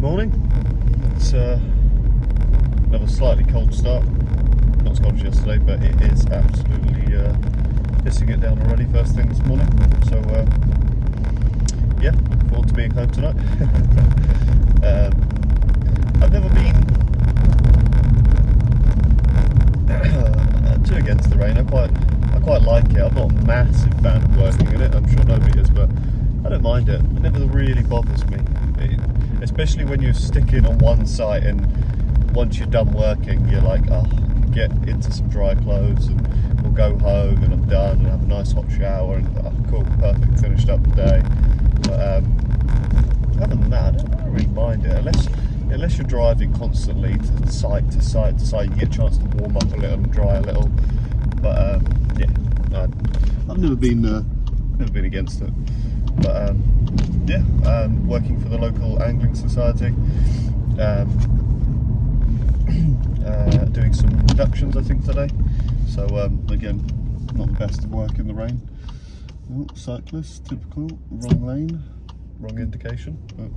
Good morning. It's another slightly cold start. Not as cold as yesterday, but it is absolutely pissing it down already first thing this morning. So yeah, looking forward to being home tonight. I've never been too against the rain. I quite like it. I'm not a massive fan of working in it. I'm sure nobody is, but I don't mind it. It never really bothers me. Especially when you're sticking on one site and once you're done working, you're like, oh, get into some dry clothes and we'll go home and I'm done and have a nice hot shower and oh, cool, perfect, finished up the day. But other than that, I don't really mind it unless you're driving constantly to site to site to site. You get a chance to warm up a little and dry a little. But yeah, I've never been against it. But yeah, working for the local angling society, doing some reductions I think today. So again, not the best of work in the rain. Oh, cyclist, typical, wrong lane, wrong indication. Oh.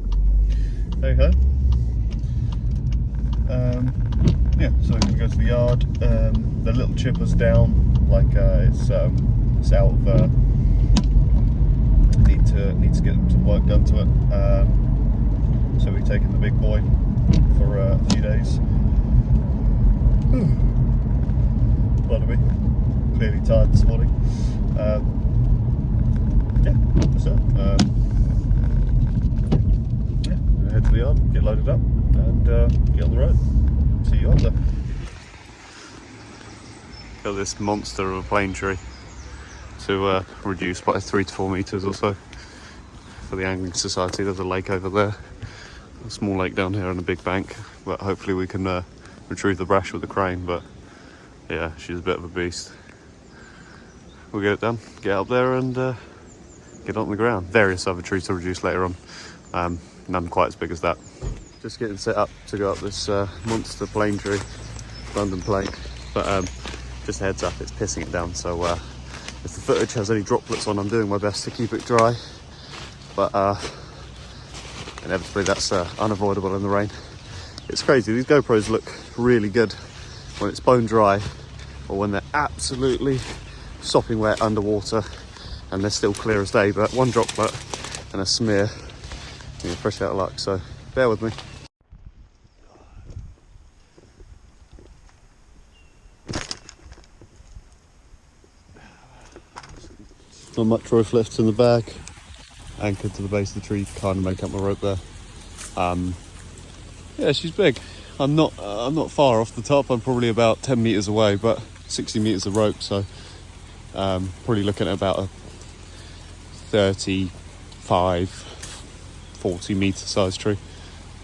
Hey ho. Yeah, so we go to the yard. The little chipper's down, like it's out of. Need to get some work done to it. So we've taken the big boy for a few days. Pardon me. Clearly tired this morning. Yeah, that's it. Yeah, head to the yard, get loaded up, and get on the road. See you out there. Got this monster of a plane tree to reduce by 3 to 4 metres or so for the angling society. There's a lake over there, a small lake down here and a big bank, but hopefully we can retrieve the brash with the crane. But yeah, she's a bit of a beast. We'll get it done, get up there and get on the ground. Various other trees to reduce later on, none quite as big as that. Just getting set up to go up this monster plane tree, London plane, but just a heads up, it's pissing it down, so if the footage has any droplets on, I'm doing my best to keep it dry, but inevitably that's unavoidable in the rain. It's crazy, these GoPros look really good when it's bone dry or when they're absolutely sopping wet underwater and they're still clear as day, but one droplet and a smear, you're fresh out of luck, so bear with me. Not much rope left in the bag. Anchored to the base of the tree to kind of make up my rope there. Yeah, she's big. I'm not far off the top. I'm probably about 10 meters away, but 60 meters of rope. So probably looking at about a 35, 40 meter size tree.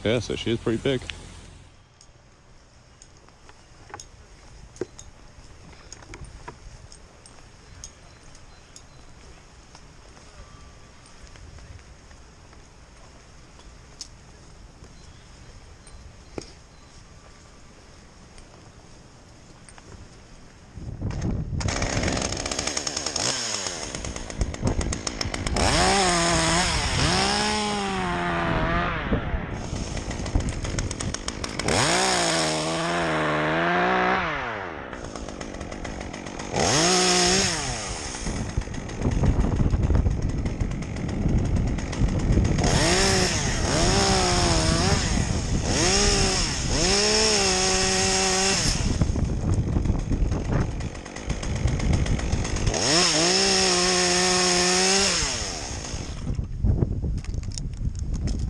Yeah, so she is pretty big.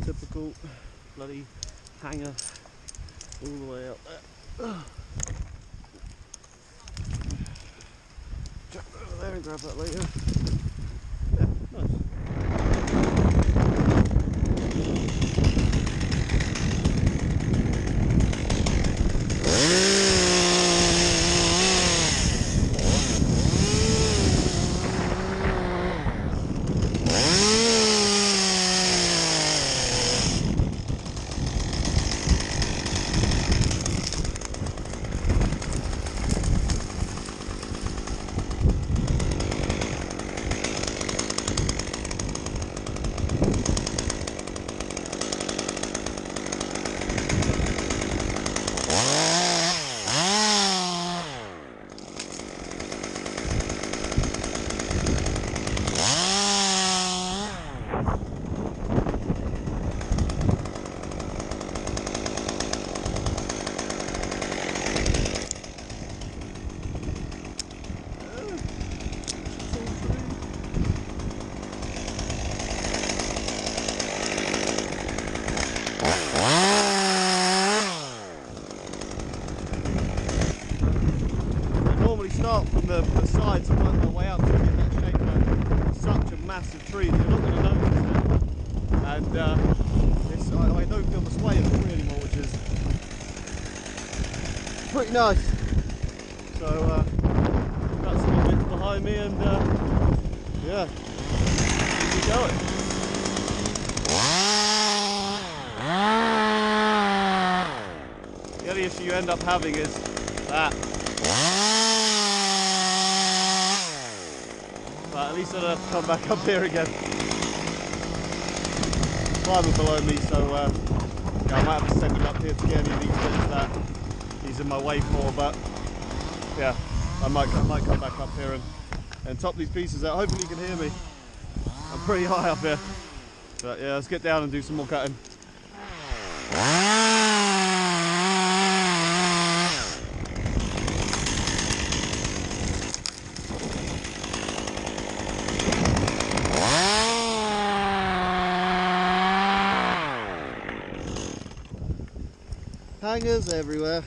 Typical bloody hanger all the way up there. Jump over there and grab that later. Yeah, nice. the sides and work my way up to get that shape, but it's such a massive tree that you're not going to notice it. And I don't feel the sway of the tree anymore, which is pretty nice. So that's some bits behind me, and yeah, keep going. The only issue you end up having is that. But at least I don't have to come back up here again. Climbing below me, so yeah, I might have to send him up here to get any of these bits that he's in my way for. But yeah, I might come back up here and top these pieces out. Hopefully you can hear me. I'm pretty high up here. But yeah, let's get down and do some more cutting. Hangers everywhere.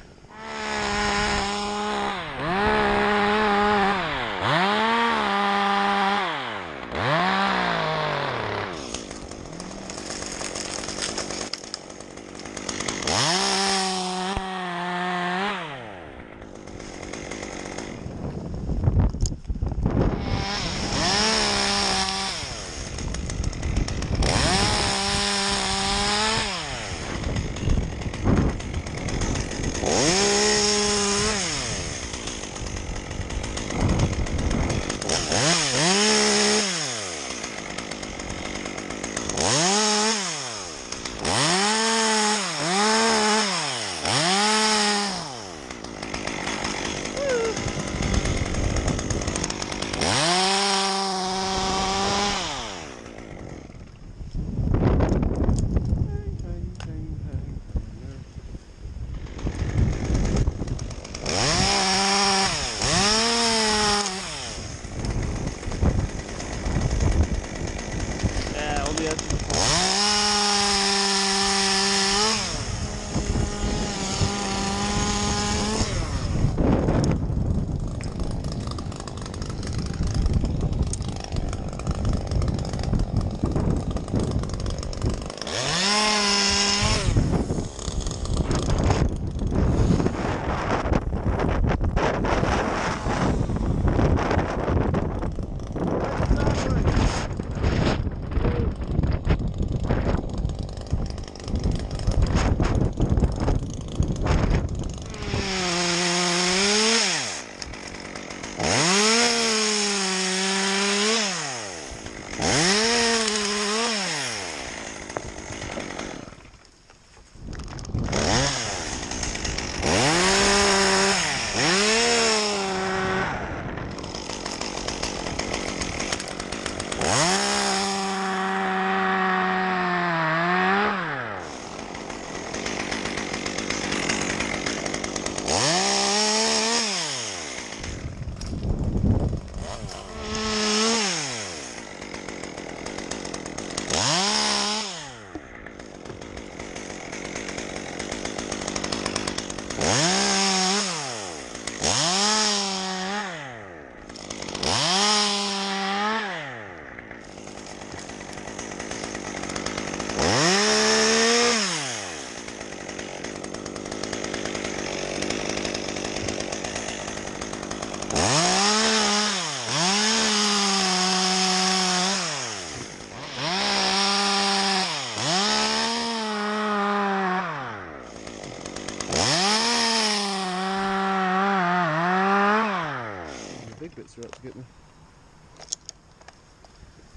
Bits are up to get me.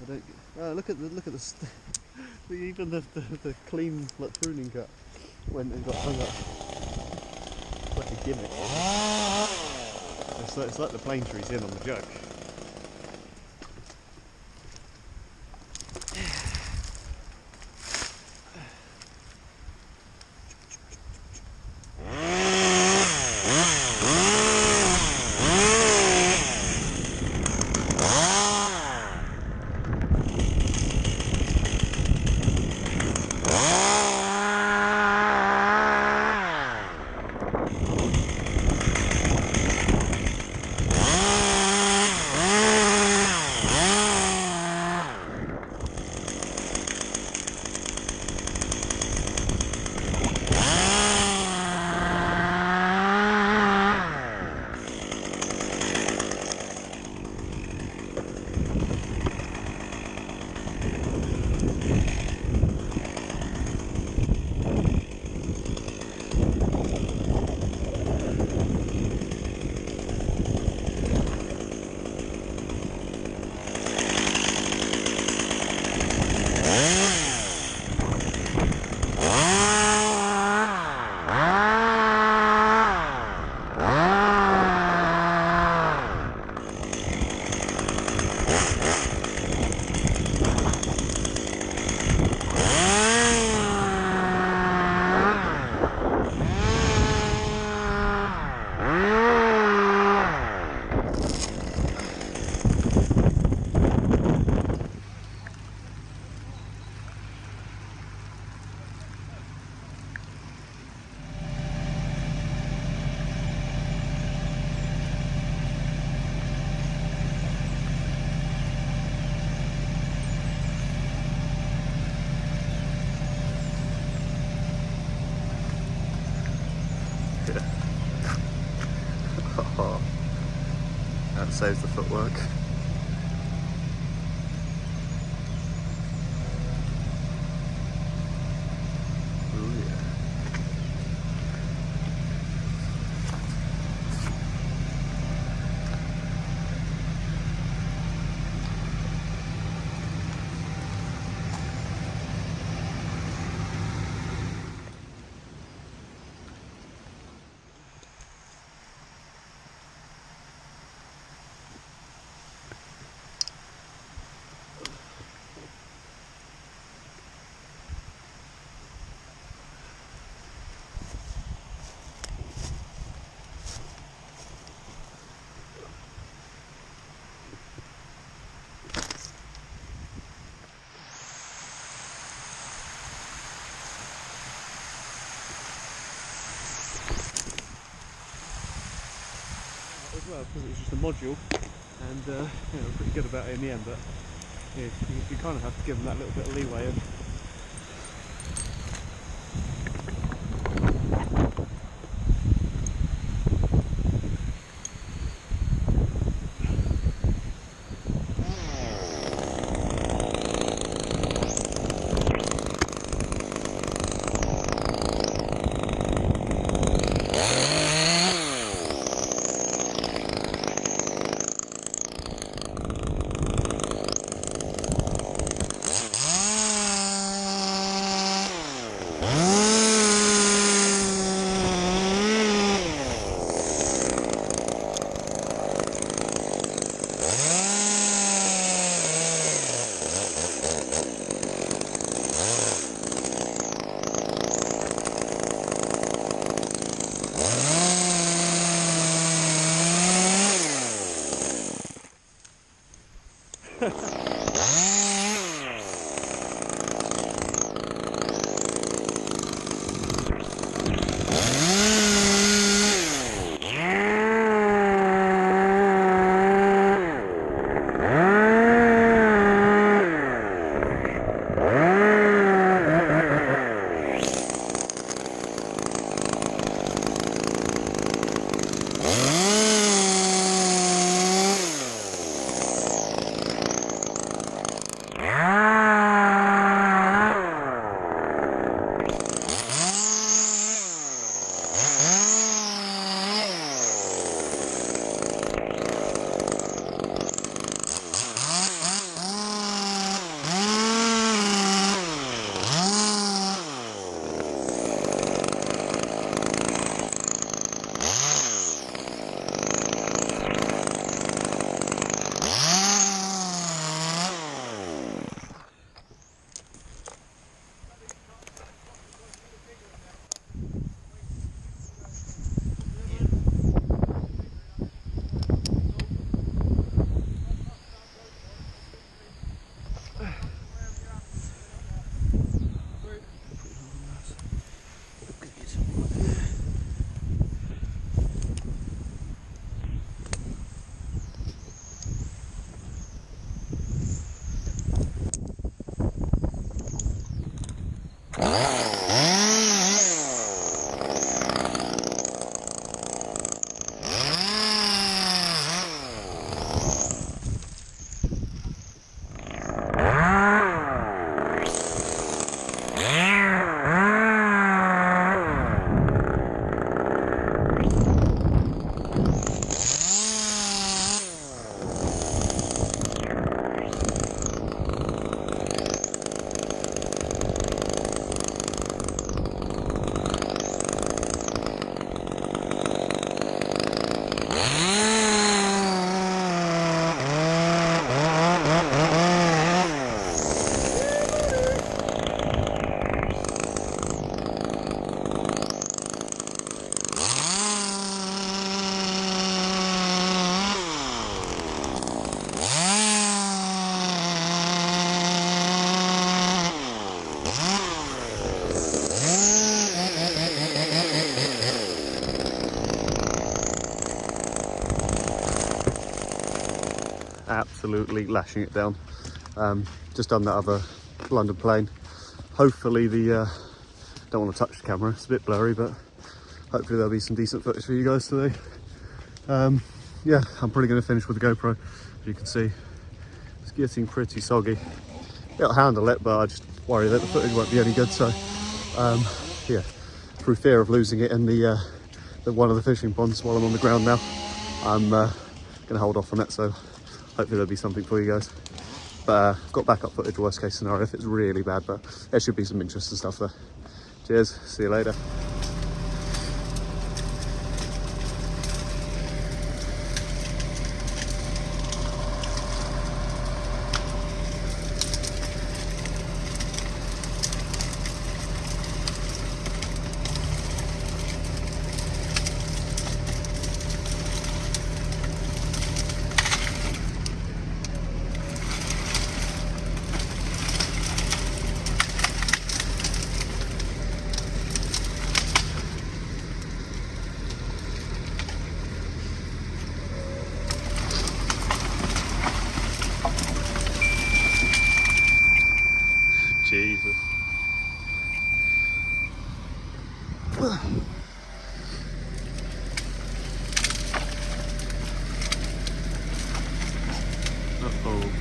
I don't. Oh, look at the even the clean like pruning cut went and got hung up. It's like a gimmick. It's like the plane tree's in on the joke. Yeah. Oh, that saves the footwork. Oh yeah. As well, because it was just a module, and you know, pretty good about it in the end, but yeah, you kind of have to give them that little bit of leeway. And absolutely lashing it down. Just done that other London plane. Hopefully the don't want to touch the camera, it's a bit blurry, but hopefully there'll be some decent footage for you guys today. Yeah, I'm probably going to finish with the GoPro. As you can see, it's getting pretty soggy. It'll handle it, but I just worry that the footage won't be any good. So yeah, through fear of losing it in the one of the fishing ponds while I'm on the ground now, I'm going to hold off on it. So hopefully there'll be something for you guys. But I've got backup footage, worst case scenario, if it's really bad, but there should be some interesting stuff there. Cheers, see you later. Jesus. Uh-oh.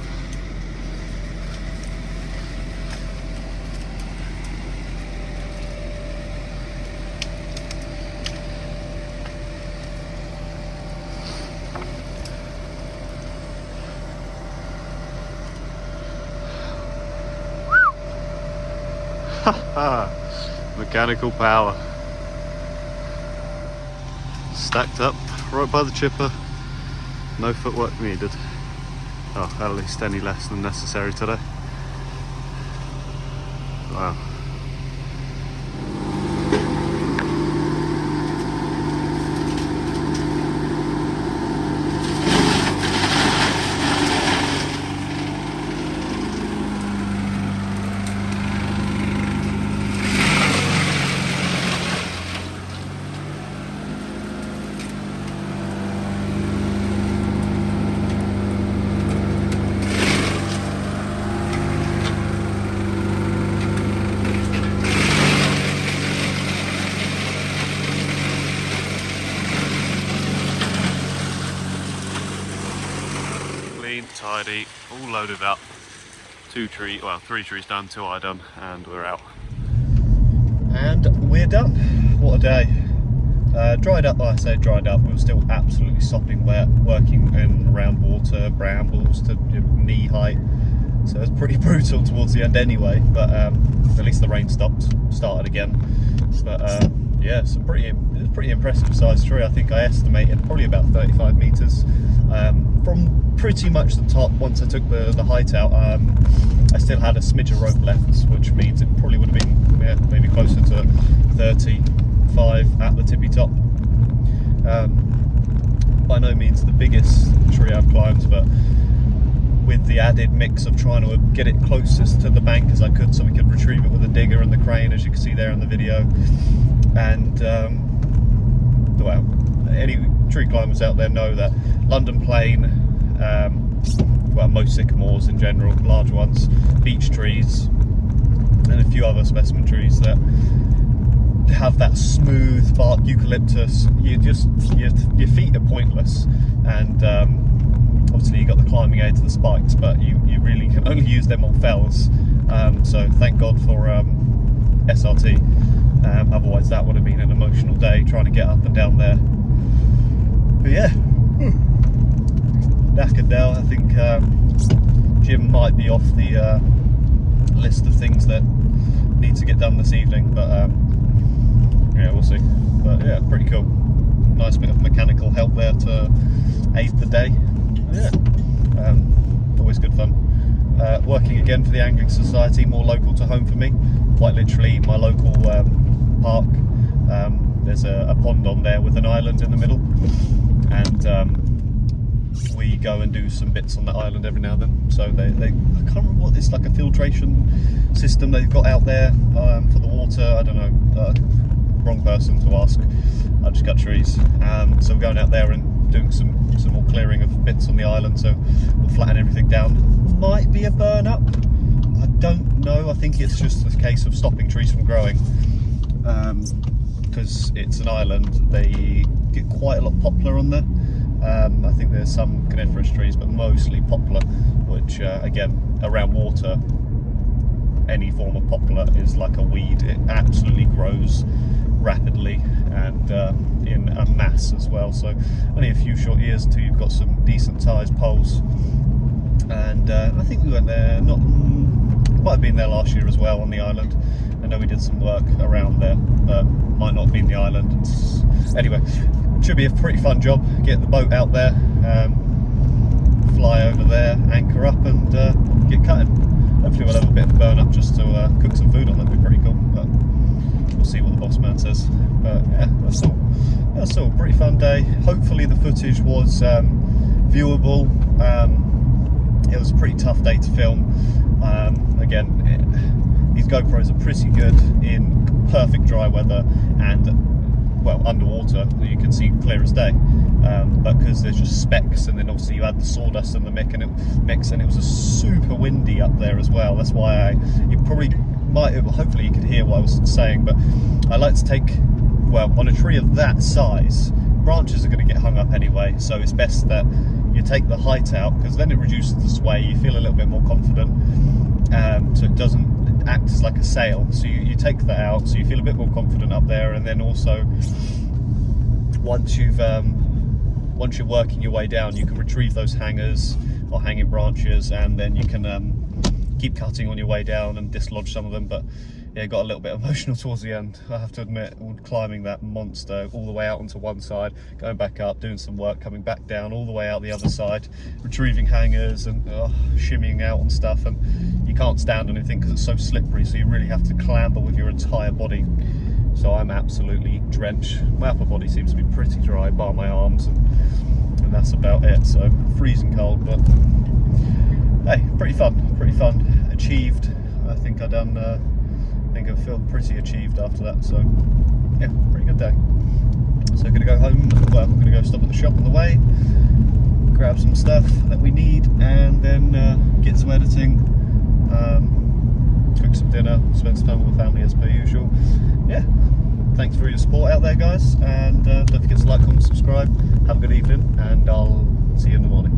Mechanical power. Stacked up right by the chipper. No footwork needed. Oh, at least any less than necessary today. Wow. Tidy, all loaded up. 3 trees done, 2 eye done, and we're out. And we're done. What a day. Dried up, like I say, dried up. We were still absolutely sopping wet, working in around water, brambles to knee height. So it was pretty brutal towards the end anyway, but at least the rain started again. But yeah, it was a pretty impressive sized tree. I think I estimated probably about 35 meters. From pretty much the top, once I took the height out, I still had a smidge of rope left, which means it probably would have been maybe closer to 35 at the tippy top. By no means the biggest tree I've climbed, but with the added mix of trying to get it closest to the bank as I could so we could retrieve it with a digger and the crane, as you can see there in the video. And well, any tree climbers out there know that London plane, well, most sycamores in general, large ones, beech trees, and a few other specimen trees that have that smooth bark eucalyptus, your feet are pointless. And obviously you got the climbing aid to the spikes, but you really can only use them on fells. So thank God for SRT. Otherwise that would have been an emotional day trying to get up and down there. But yeah, knackered now. I think gym might be off the list of things that need to get done this evening, but yeah, we'll see. But yeah, pretty cool. Nice bit of mechanical help there to aid the day. Yeah, always good fun. Working again for the Angling Society, more local to home for me. Quite literally my local park. There's a pond on there with an island in the middle, and we go and do some bits on that island every now and then. So they I can't remember what it's like, a filtration system they've got out there for the water. I don't know, wrong person to ask. I just cut trees. So we're going out there and doing some more clearing of bits on the island, so we'll flatten everything down. Might be a burn up, I don't know. I think it's just a case of stopping trees from growing. because it's an island, they get quite a lot of poplar on there. I think there's some coniferous trees, but mostly poplar, which again, around water, any form of poplar is like a weed. It absolutely grows rapidly and in a mass as well. So only a few short years until you've got some decent sized poles. And I think we went there, might have been there last year as well on the island. I know we did some work around there, but might not have been the island. Anyway, should be a pretty fun job. Get the boat out there, fly over there, anchor up and get cutting. Hopefully we'll have a bit of burn up just to cook some food on. That'd be pretty cool, but we'll see what the boss man says. But yeah, that's all a pretty fun day. Hopefully the footage was viewable. It was a pretty tough day to film. Again, these GoPros are pretty good in perfect dry weather and, well, underwater you can see clear as day, but because there's just specks, and then obviously you add the sawdust and the mix, and it was a super windy up there as well. That's why hopefully you could hear what I was saying, but I like to take, well, on a tree of that size, branches are going to get hung up anyway, so it's best that you take the height out, because then it reduces the sway, you feel a little bit more confident, so it doesn't act as like a sail. So you take that out so you feel a bit more confident up there, and then also once you're working your way down, you can retrieve those hangers or hanging branches, and then you can keep cutting on your way down and dislodge some of them. But yeah, it got a little bit emotional towards the end, I have to admit, climbing that monster all the way out onto one side, going back up, doing some work, coming back down, all the way out the other side, retrieving hangers and shimmying out on stuff, and you can't stand anything because it's so slippery, so you really have to clamber with your entire body. So I'm absolutely drenched. My upper body seems to be pretty dry, bar my arms, and that's about it. So freezing cold, but hey, pretty fun. Achieved. I think I feel pretty achieved after that. So yeah, pretty good day. So I'm gonna go home. Well, I'm gonna go stop at the shop on the way, grab some stuff that we need, and then get some editing, cook some dinner, spend some time with the family as per usual. Yeah, thanks for your support out there, guys, and don't forget to like, comment, subscribe. Have a good evening, and I'll see you in the morning.